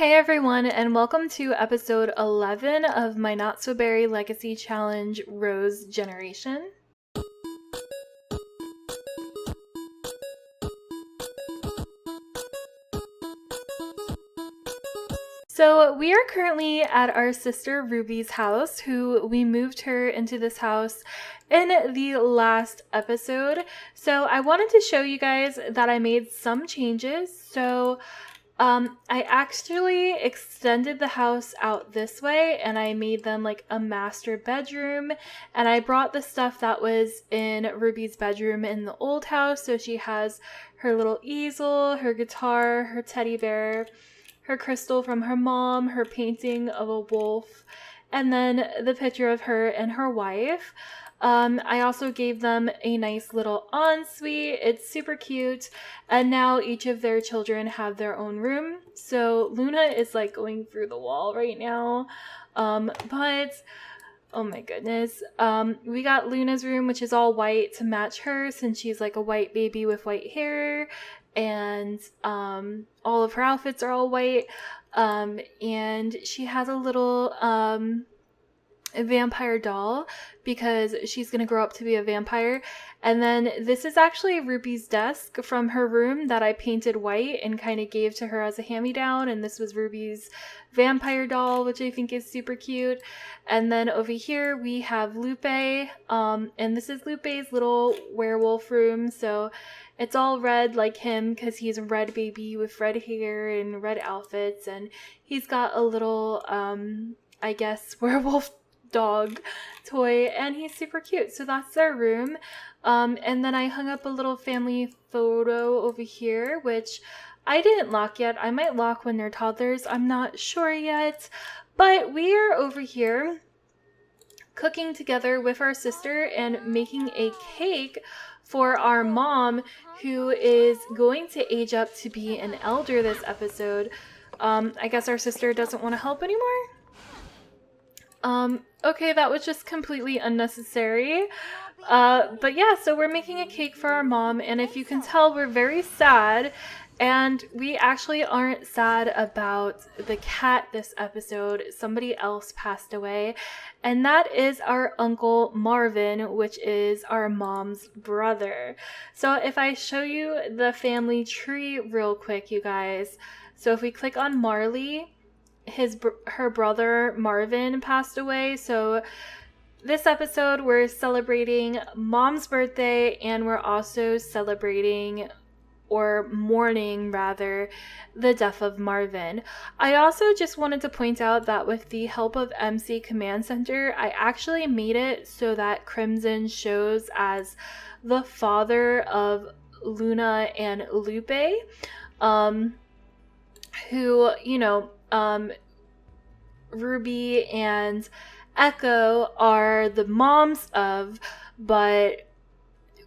Hey everyone, and welcome to episode 11 of my Not So Berry Legacy Challenge Rose Generation. So we are currently at our sister Ruby's house, who we moved her into this house in the last episode. So I wanted to show you guys that I made some changes. So I actually extended the house out this way and I made them like a master bedroom, and I brought the stuff that was in Ruby's bedroom in the old house. So she has her little easel, her guitar, her teddy bear, her crystal from her mom, her painting of a wolf, and then the picture of her and her wife. I also gave them a nice little ensuite. It's super cute. And now each of their children have their own room. So Luna is like going through the wall right now. But oh my goodness. We got Luna's room, which is all white to match her since she's like a white baby with white hair. And all of her outfits are all white. And she has a little a vampire doll because she's gonna grow up to be a vampire. And then this is actually Ruby's desk from her room that I painted white and kind of gave to her as a hand-me-down, and this was Ruby's vampire doll, which I think is super cute. And then over here we have Lupe, and this is Lupe's little werewolf room. So it's all red like him because he's a red baby with red hair and red outfits, and he's got a little I guess werewolf dog toy, and he's super cute. So that's their room. And then I hung up a little family photo over here, which I didn't lock yet. I might lock when they're toddlers. I'm not sure yet. But we are over here cooking together with our sister and making a cake for our mom, who is going to age up to be an elder this episode. I guess our sister doesn't want to help anymore. Okay, that was just completely unnecessary. But yeah, so we're making a cake for our mom, and if you can tell, we're very sad. And we actually aren't sad about the cat this episode. Somebody else passed away, and that is our Uncle Marvin, which is our mom's brother. So if I show you the family tree real quick, you guys. So if we click on Marlee, her brother Marvin passed away. So this episode we're celebrating Mom's birthday, and we're also celebrating, or mourning rather, the death of Marvin. I also just wanted to point out that with the help of MC Command Center, I actually made it so that Crimson shows as the father of Luna and Lupe, who, you know, Ruby and Echo are the moms of, but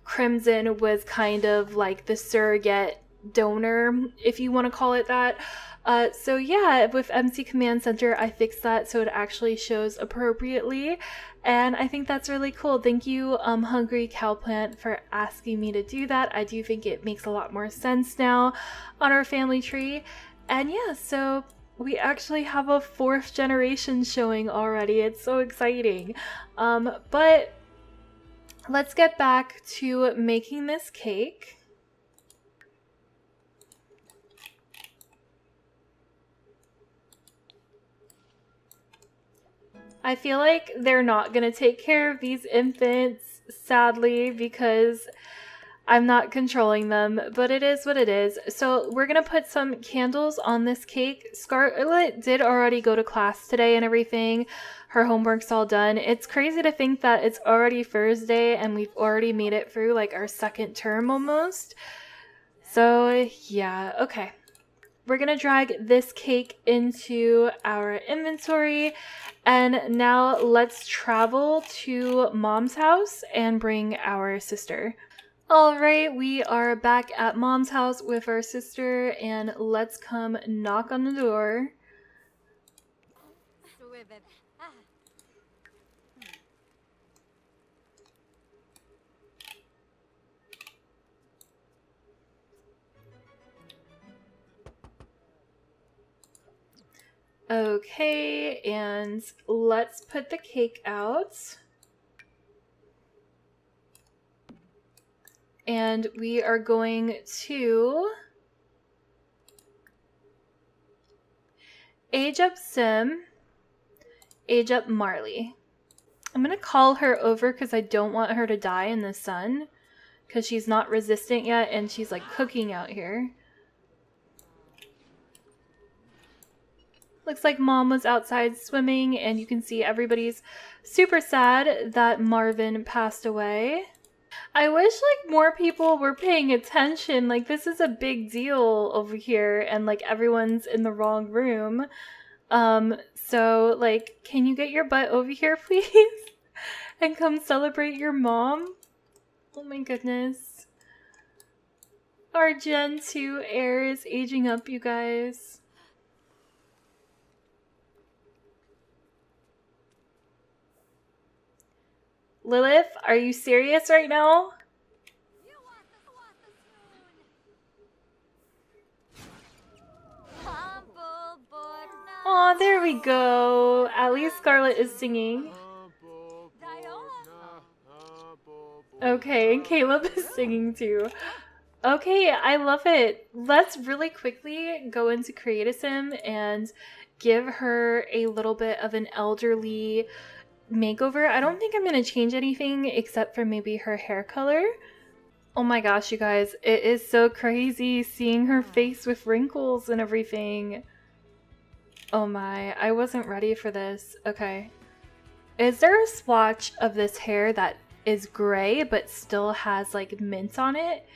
Crimson was kind of like the surrogate donor, if you want to call it that. So yeah, with MC Command Center, I fixed that so it actually shows appropriately, and I think that's really cool. Thank you, Hungry Cowplant, for asking me to do that. I do think it makes a lot more sense now on our family tree. And yeah, so we actually have a 4th generation showing already. It's so exciting. But let's get back to making this cake. I feel like they're not going to take care of these infants, sadly, because I'm not controlling them, but it is what it is. So we're going to put some candles on this cake. Scarlett did already go to class today and everything. Her homework's all done. It's crazy to think that it's already Thursday and we've already made it through like our 2nd term almost. So yeah, okay. We're going to drag this cake into our inventory, and now let's travel to Mom's house and bring our sister. Alright, we are back at Mom's house with our sister, and let's come knock on the door. Okay, and let's put the cake out. And we are going to age up Sim, age up Marlee. I'm going to call her over because I don't want her to die in the sun because she's not resistant yet and she's like cooking out here. Looks like Mom was outside swimming and you can see everybody's super sad that Marvin passed away. I wish like more people were paying attention. Like this is a big deal over here and like everyone's in the wrong room. So like can you get your butt over here please? And come celebrate your mom? Oh my goodness. Our Gen 2 heir is aging up, you guys. Lilith, are you serious right now? Aw, there we go. At least Scarlet is singing. Okay, and Caleb is singing too. Okay, I love it. Let's really quickly go into Create-a-Sim and give her a little bit of an elderly makeover. I don't think I'm going to change anything except for maybe her hair color. Oh my gosh, you guys, it is so crazy seeing her face with wrinkles and everything. Oh my, I wasn't ready for this. Okay. Is there a swatch of this hair that is gray but still has like mint on it?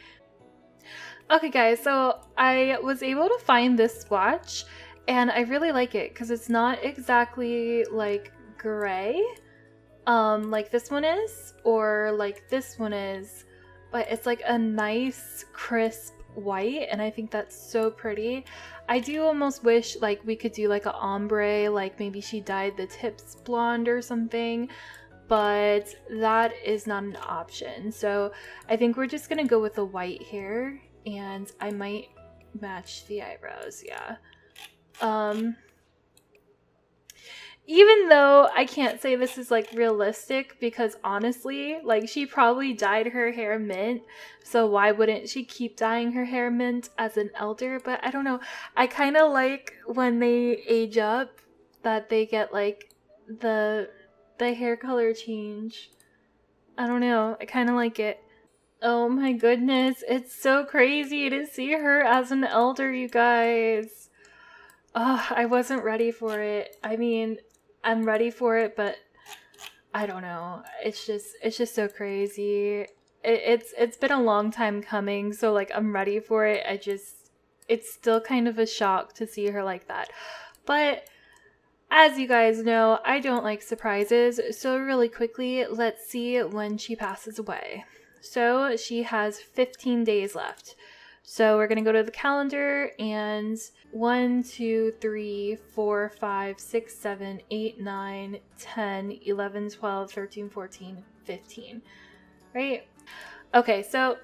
Okay guys, so I was able to find this swatch and I really like it because it's not exactly like gray like this one is or like this one is, but it's like a nice crisp white and I think that's so pretty. I do almost wish like we could do like a ombre, like maybe she dyed the tips blonde or something, but that is not an option. So I think we're just gonna go with the white hair and I might match the eyebrows, yeah. Even though I can't say this is like realistic because honestly, like she probably dyed her hair mint, so why wouldn't she keep dyeing her hair mint as an elder? But I don't know. I kind of like when they age up that they get like the hair color change. I don't know. I kind of like it. Oh my goodness, it's so crazy to see her as an elder, you guys. Oh, I wasn't ready for it. I mean, I'm ready for it, but I don't know. It's just so crazy. It's been a long time coming, so like I'm ready for it. It's still kind of a shock to see her like that. But as you guys know, I don't like surprises, so really quickly, let's see when she passes away. So she has 15 days left. So we're going to go to the calendar and 1, 2, 3, 4, 5, 6, 7, 8, 9, 10, 11, 12, 13, 14, 15. Right? Okay, so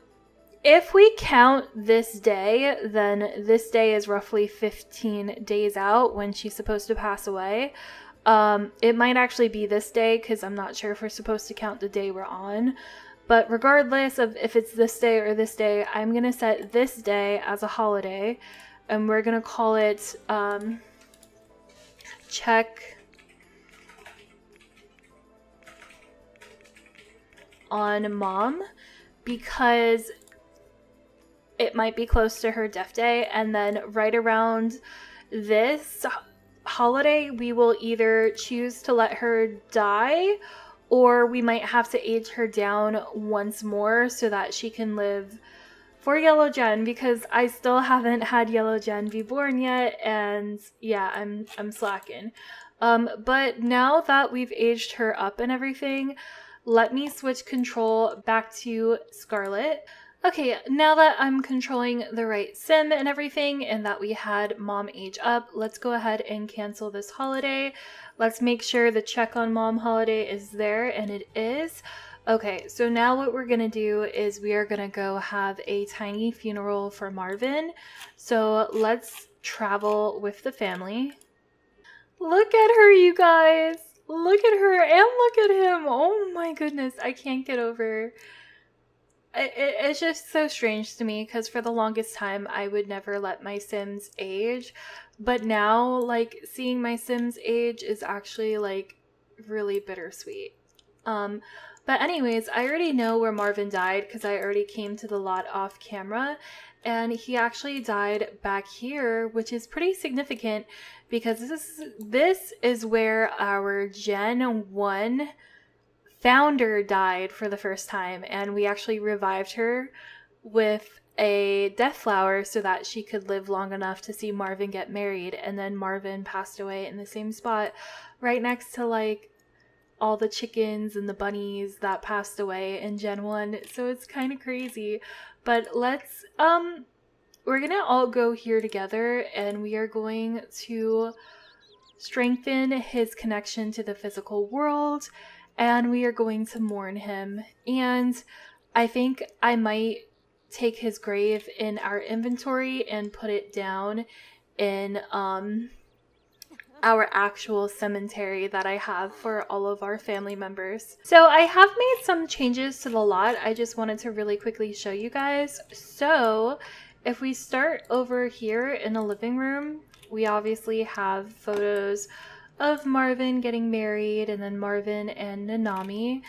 if we count this day, then this day is roughly 15 days out when she's supposed to pass away. It might actually be this day because I'm not sure if we're supposed to count the day we're on. But regardless of if it's this day or this day, I'm going to set this day as a holiday. And we're going to call it Check on Mom. Because it might be close to her death day. And then right around this holiday, we will either choose to let her die, or we might have to age her down once more so that she can live for Yellow Gen, because I still haven't had Yellow Gen be born yet, and yeah, I'm slacking. But now that we've aged her up and everything, let me switch control back to Scarlet. Okay, now that I'm controlling the right sim and everything, and that we had Mom age up, let's go ahead and cancel this holiday. Let's make sure the Check on Mom holiday is there, and it is. Okay, so now what we're gonna do is we are gonna go have a tiny funeral for Marvin. So let's travel with the family. Look at her, you guys. Look at her and look at him. Oh my goodness. I can't get over. It's just so strange to me because for the longest time I would never let my Sims age. But now, like, seeing my Sims age is actually, like, really bittersweet. But anyways, I already know where Marvin died because I already came to the lot off camera. And he actually died back here, which is pretty significant because this is where our Gen 1 founder died for the first time, and we actually revived her with a death flower so that she could live long enough to see Marvin get married. And then Marvin passed away in the same spot right next to like all the chickens and the bunnies that passed away in Gen 1. So it's kind of crazy. But let's we're gonna all go here together, and we are going to strengthen his connection to the physical world, and we are going to mourn him. And I think I might take his grave in our inventory and put it down in our actual cemetery that I have for all of our family members. So I have made some changes to the lot. I just wanted to really quickly show you guys. So if we start over here in the living room, we obviously have photos of Marvin getting married, and then Marvin and Nanami.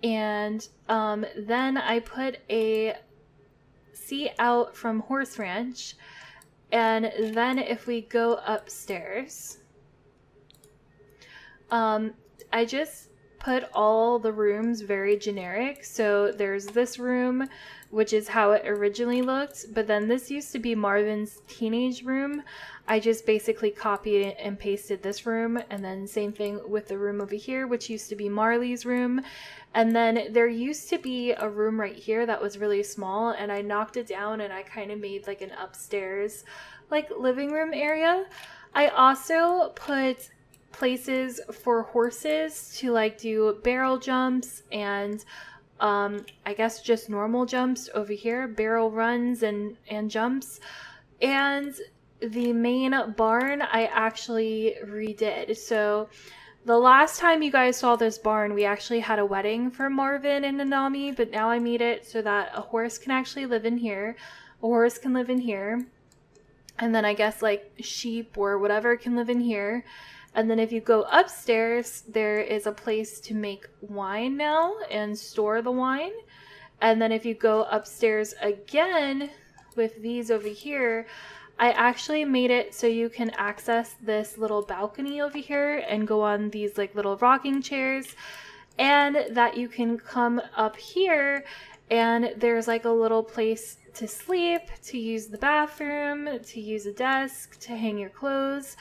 And then I put a seat out from Horse Ranch. And then if we go upstairs, I just put all the rooms very generic. So there's this room, which is how it originally looked, but then this used to be Marvin's teenage room. I just basically copied and pasted this room, and then same thing with the room over here, which used to be Marlee's room. And then there used to be a room right here that was really small, and I knocked it down and I kind of made like an upstairs like living room area. I also put places for horses to like do barrel jumps and I guess just normal jumps over here, barrel runs and jumps. And the main barn I actually redid. So the last time you guys saw this barn, we actually had a wedding for Marvin and Nanami, but now I made it so that a horse can actually live in here. A horse can live in here. And then I guess like sheep or whatever can live in here. And then if you go upstairs, there is a place to make wine now and store the wine. And then if you go upstairs again with these over here, I actually made it so you can access this little balcony over here and go on these like little rocking chairs, and that you can come up here and there's like a little place to sleep, to use the bathroom, to use a desk, to hang your clothes.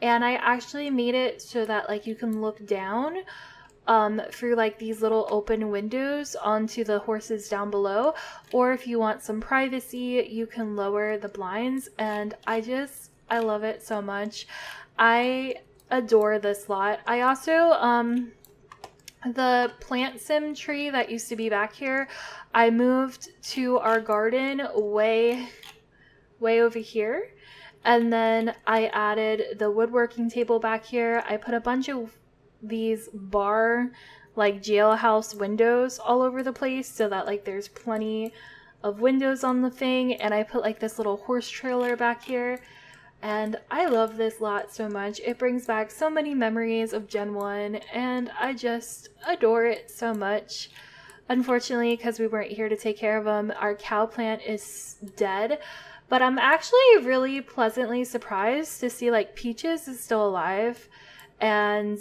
And I actually made it so that like you can look down through like these little open windows onto the horses down below. Or if you want some privacy, you can lower the blinds. And I love it so much. I adore this lot. I also, the plant sim tree that used to be back here, I moved to our garden way over here. And then I added the woodworking table back here. I put a bunch of these bar, like jailhouse windows all over the place so that like there's plenty of windows on the thing. And I put like this little horse trailer back here. And I love this lot so much. It brings back so many memories of Gen 1, and I just adore it so much. Unfortunately, because we weren't here to take care of him, our cow plant is dead. But I'm actually really pleasantly surprised to see like Peaches is still alive, and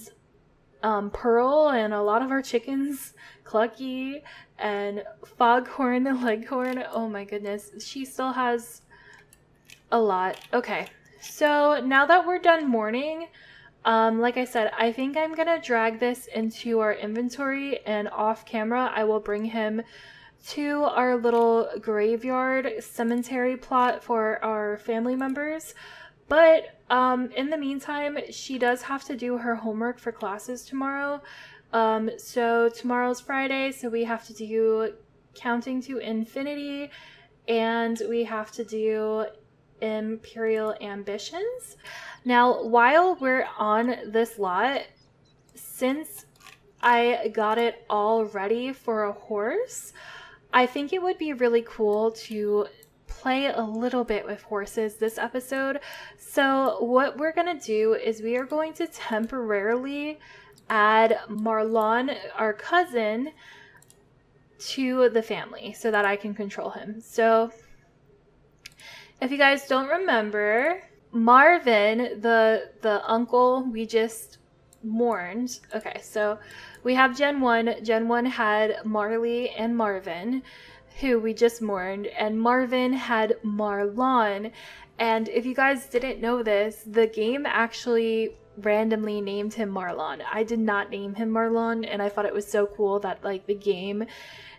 Pearl and a lot of our chickens, Clucky and Foghorn the Leghorn. Oh my goodness, she still has a lot. Okay, so now that we're done mourning, like I said, I think I'm gonna drag this into our inventory, and off camera I will bring him to our little graveyard cemetery plot for our family members. But in the meantime, she does have to do her homework for classes tomorrow. So tomorrow's Friday, so we have to do Counting to Infinity, and we have to do Imperial Ambitions. Now, while we're on this lot, since I got it all ready for a horse, I think it would be really cool to play a little bit with horses this episode. So what we're going to do is we are going to temporarily add Marlon, our cousin, to the family so that I can control him. So if you guys don't remember, Marvin, the uncle we just mourned. Okay, so we have Gen 1. Gen 1 had Marlee and Marvin, who we just mourned, and Marvin had Marlon. And if you guys didn't know this, the game actually randomly named him Marlon. I did not name him Marlon, and I thought it was so cool that like the game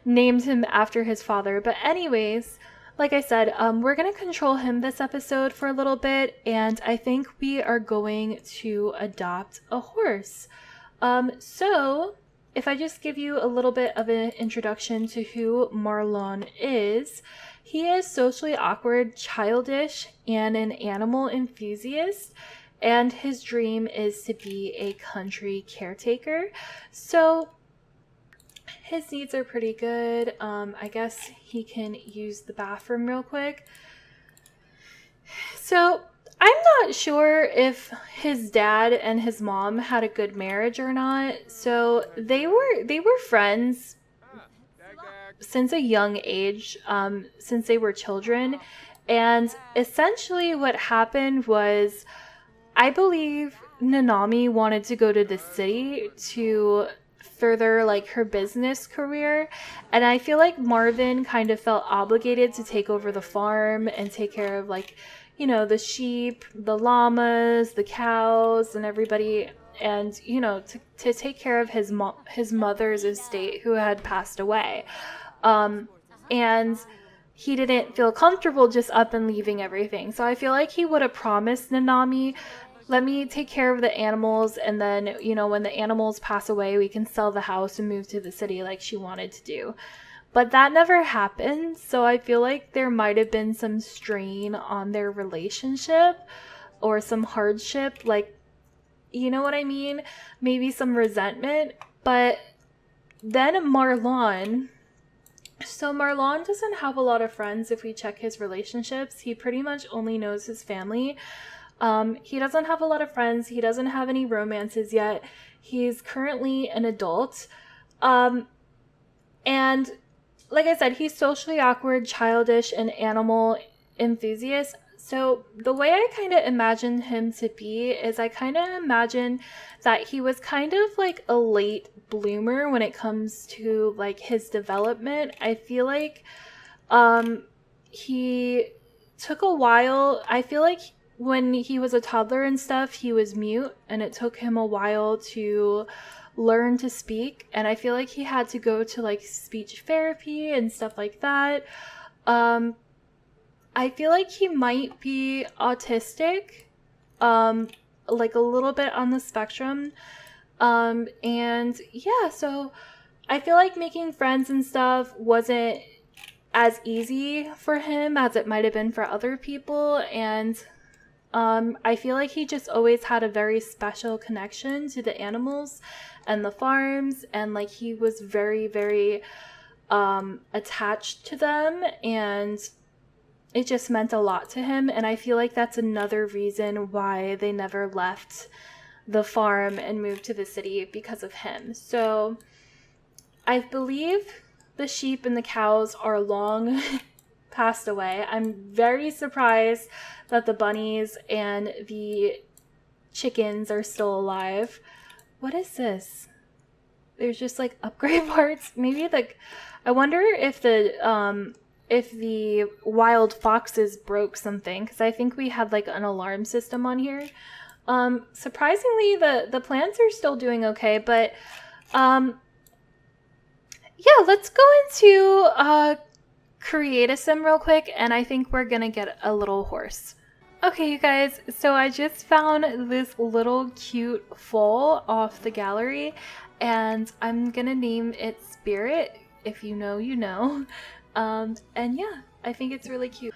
named him after his father. But anyways, like I said, we're going to control him this episode for a little bit, and I think we are going to adopt a horse. So if I just give you a little bit of an introduction to who Marlon is, he is socially awkward, childish, and an animal enthusiast, and his dream is to be a country caretaker. So his needs are pretty good. I guess he can use the bathroom real quick. So I'm not sure if his dad and his mom had a good marriage or not. So they were friends since a young age, since they were children. And essentially what happened was, I believe Nanami wanted to go to the city to further like her business career, and I feel like Marvin kind of felt obligated to take over the farm and take care of like, you know, the sheep, the llamas, the cows, and everybody, and you know, to take care of his mother's estate who had passed away, and he didn't feel comfortable just up and leaving everything. So I feel like he would have promised Nanami, let me take care of the animals, and then, you know, when the animals pass away, we can sell the house and move to the city like she wanted to do. But that never happened, so I feel like there might have been some strain on their relationship or some hardship, like, you know what I mean? Maybe some resentment. But then Marlon... So Marlon doesn't have a lot of friends if we check his relationships. He pretty much only knows his family. He doesn't have a lot of friends. He doesn't have any romances yet. He's currently an adult. And like I said, he's socially awkward, childish, and animal enthusiast. So the way I kind of imagine him to be is I kind of imagine that he was kind of like a late bloomer when it comes to like his development. I feel like he took a while. I feel like when he was a toddler and stuff, he was mute, and it took him a while to learn to speak, and I feel like he had to go to like speech therapy and stuff like that. I feel like he might be autistic, like a little bit on the spectrum, and yeah, so I feel like making friends and stuff wasn't as easy for him as it might have been for other people, and I feel like he just always had a very special connection to the animals and the farms, and like he was very, very attached to them, and it just meant a lot to him. And I feel like that's another reason why they never left the farm and moved to the city, because of him. So I believe the sheep and the cows are long passed away. I'm very surprised that the bunnies and the chickens are still alive. What is this? There's just like upgrade parts. Maybe like, I wonder if the wild foxes broke something, because I think we had like an alarm system on here. Surprisingly, the plants are still doing okay, but yeah, let's go into create a sim real quick, and I think we're gonna get a little horse. Okay, you guys, so I just found this little cute foal off the gallery, and I'm gonna name it Spirit. If you know, you know. And yeah, I think it's really cute.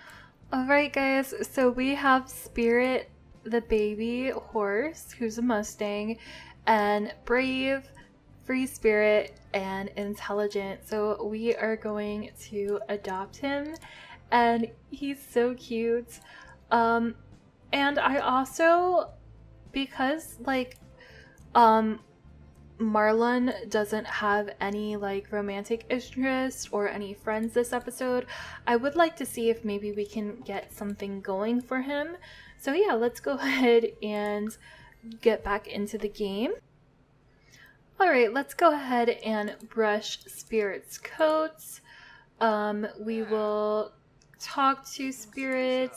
Alright guys, so we have Spirit the baby horse, who's a Mustang, and Brave, Free Spirit, and Intelligent. So we are going to adopt him, and he's so cute. And I also, because like Marlon doesn't have any like romantic interest or any friends this episode, I would like to see if maybe we can get something going for him. So yeah, let's go ahead and get back into the game. Alright, let's go ahead and brush Spirit's coats. We will talk to Spirit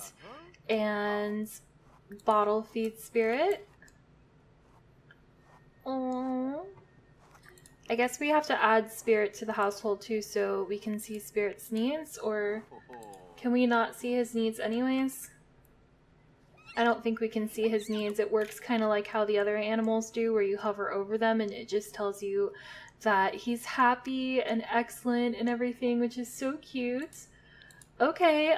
and bottle feed Spirit. Aww. I guess we have to add Spirit to the household too so we can see Spirit's needs, or can we not see his needs anyways? I don't think we can see his needs. It works kind of like how the other animals do, where you hover over them and it just tells you that he's happy and excellent and everything, which is so cute. Okay,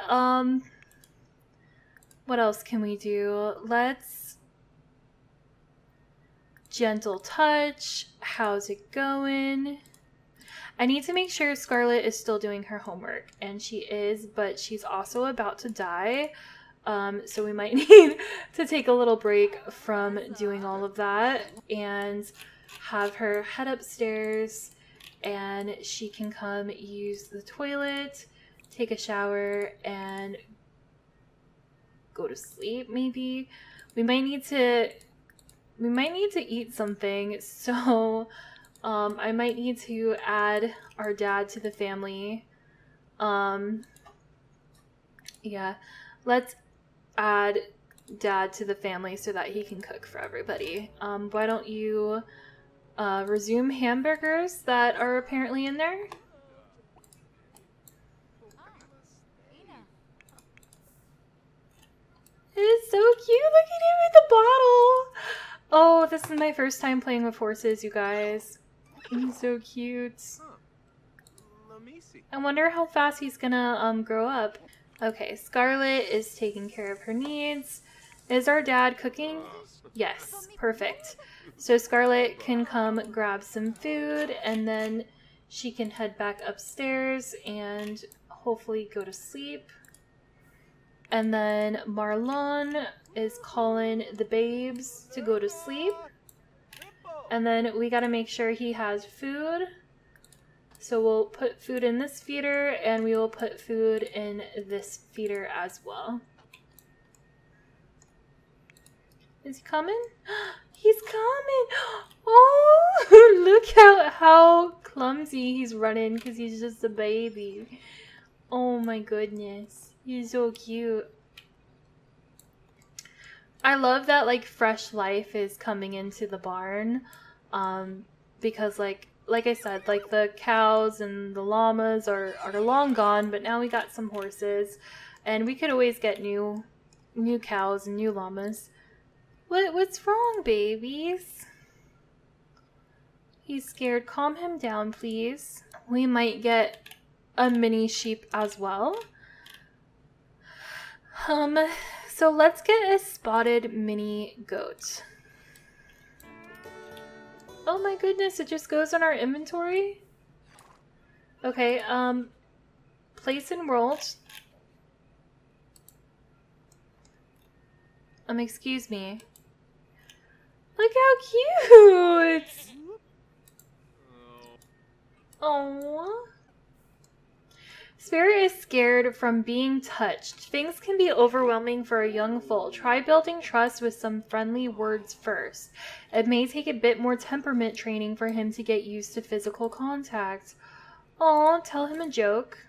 what else can we do? Let's gentle touch. How's it going? I need to make sure Scarlet is still doing her homework, and she is, but she's also about to die. So we might need to take a little break from doing all of that and have her head upstairs, and she can come use the toilet, take a shower, and go to sleep maybe. We might need to eat something, so I might need to add our dad to the family. Yeah, let's add dad to the family so that he can cook for everybody. Why don't you resume hamburgers that are apparently in there? It is so cute. Look at him with the bottle. Oh, this is my first time playing with horses, you guys. He's so cute. I wonder how fast he's gonna grow up. Okay, Scarlet is taking care of her needs. Is our dad cooking? Yes, perfect. So Scarlet can come grab some food, and then she can head back upstairs and hopefully go to sleep. And then Marlon is calling the babes to go to sleep. And then we gotta make sure he has food. So we'll put food in this feeder, and we will put food in this feeder as well. Is he coming? He's coming! Oh, look how clumsy he's running because he's just a baby. Oh my goodness. He's so cute. I love that like fresh life is coming into the barn, because like I said, like the cows and the llamas are long gone, but now we got some horses, and we could always get new cows and new llamas. What's wrong, babies? He's scared. Calm him down, please. We might get a mini sheep as well. So let's get a spotted mini goat. Oh my goodness, it just goes on our inventory? Okay, place in world. Excuse me. Look how cute! Aww. Spirit is scared from being touched. Things can be overwhelming for a young foal. Try building trust with some friendly words first. It may take a bit more temperament training for him to get used to physical contact. Aw, tell him a joke.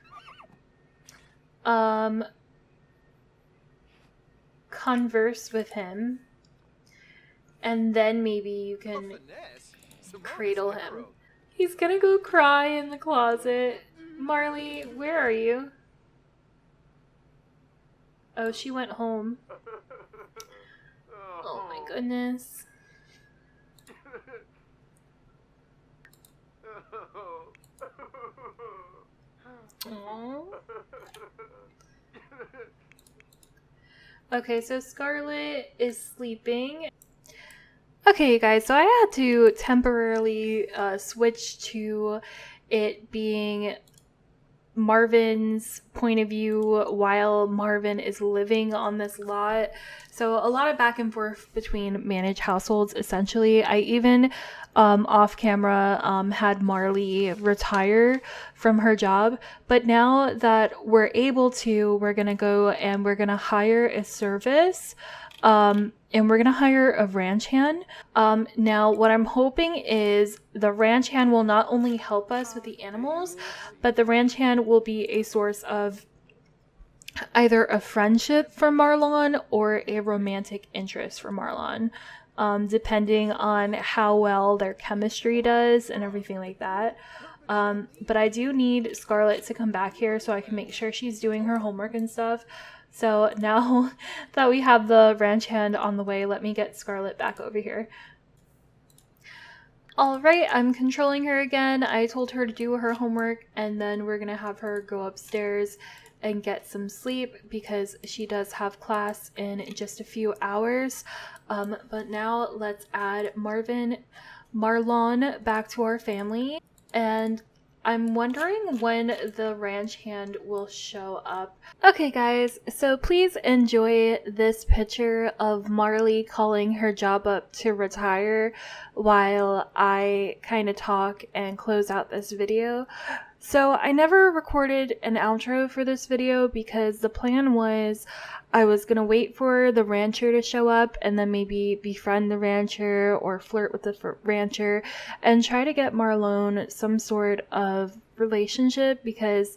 Converse with him. And then maybe you can cradle him. He's gonna go cry in the closet. Marlee, where are you? Oh, she went home. Oh my goodness. Aww. Okay, so Scarlet is sleeping. Okay, you guys, so I had to temporarily switch to it being Marvin's point of view while Marvin is living on this lot. So a lot of back and forth between managed households, essentially. I even off camera had Marlee retire from her job, but now that we're able to, we're gonna go and we're gonna hire a service, and we're gonna hire a ranch hand. Now what I'm hoping is the ranch hand will not only help us with the animals, but the ranch hand will be a source of either a friendship for Marlon or a romantic interest for Marlon, depending on how well their chemistry does and everything like that. But I do need Scarlet to come back here so I can make sure she's doing her homework and stuff. So now that we have the ranch hand on the way, let me get Scarlet back over here. Alright, I'm controlling her again. I told her to do her homework and then we're gonna have her go upstairs and get some sleep because she does have class in just a few hours. But now let's add Marlon back to our family. And I'm wondering when the ranch hand will show up. Okay guys, so please enjoy this picture of Marlee calling her job up to retire while I kind of talk and close out this video. So I never recorded an outro for this video because the plan was I was going to wait for the rancher to show up and then maybe befriend the rancher or flirt with the rancher and try to get Marlon some sort of relationship because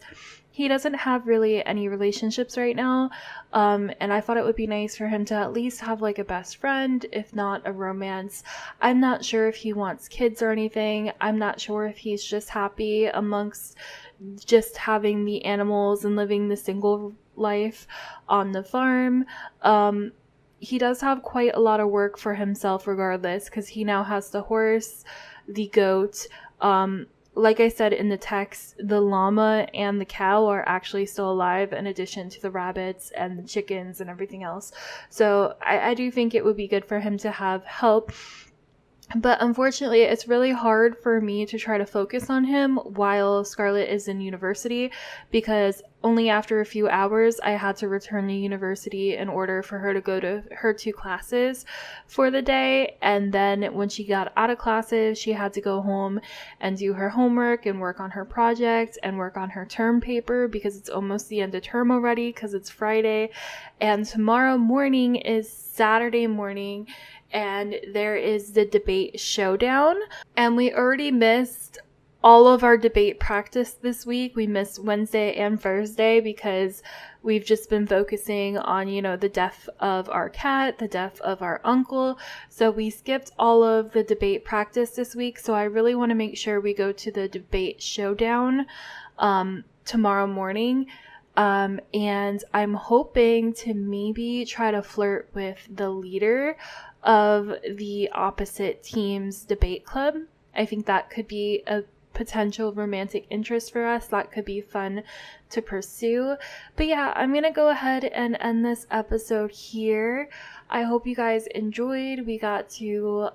he doesn't have really any relationships right now, and I thought it would be nice for him to at least have like a best friend, if not a romance. I'm not sure if he wants kids or anything. I'm not sure if he's just happy amongst just having the animals and living the single life on the farm. He does have quite a lot of work for himself regardless because he now has the horse, the goat, like I said in the text, the llama and the cow are actually still alive in addition to the rabbits and the chickens and everything else. So I do think it would be good for him to have help. But unfortunately, it's really hard for me to try to focus on him while Scarlet is in university because only after a few hours I had to return to university in order for her to go to her 2 classes for the day. And then when she got out of classes, she had to go home and do her homework and work on her project and work on her term paper because it's almost the end of term already because it's Friday. And tomorrow morning is Saturday morning and there is the debate showdown, and we already missed all of our debate practice this week. We missed Wednesday and Thursday because we've just been focusing on, you know, the death of our cat, the death of our uncle. So we skipped all of the debate practice this week. So I really want to make sure we go to the debate showdown tomorrow morning. And I'm hoping to maybe try to flirt with the leader of the opposite team's debate club. I think that could be a potential romantic interest for us. That could be fun to pursue. But yeah, I'm gonna go ahead and end this episode here. I hope you guys enjoyed. We got to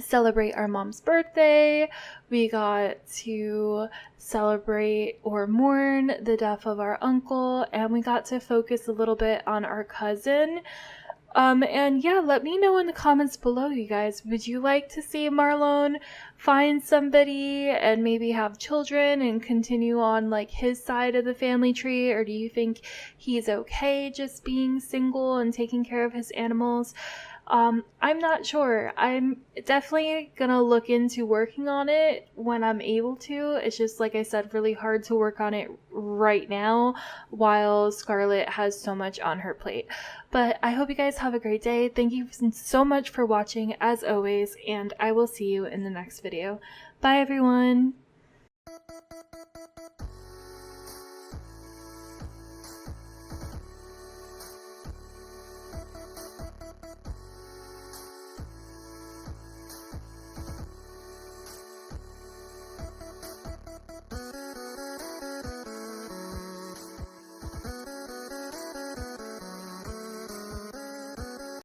celebrate our mom's birthday. We got to celebrate or mourn the death of our uncle, and we got to focus a little bit on our cousin. And yeah, let me know in the comments below, you guys. Would you like to see Marlon find somebody and maybe have children and continue on like his side of the family tree? Or do you think he's okay just being single and taking care of his animals? I'm not sure. I'm definitely gonna look into working on it when I'm able to. It's just, like I said, really hard to work on it right now while Scarlet has so much on her plate. But I hope you guys have a great day. Thank you so much for watching as always, and I will see you in the next video. Bye everyone!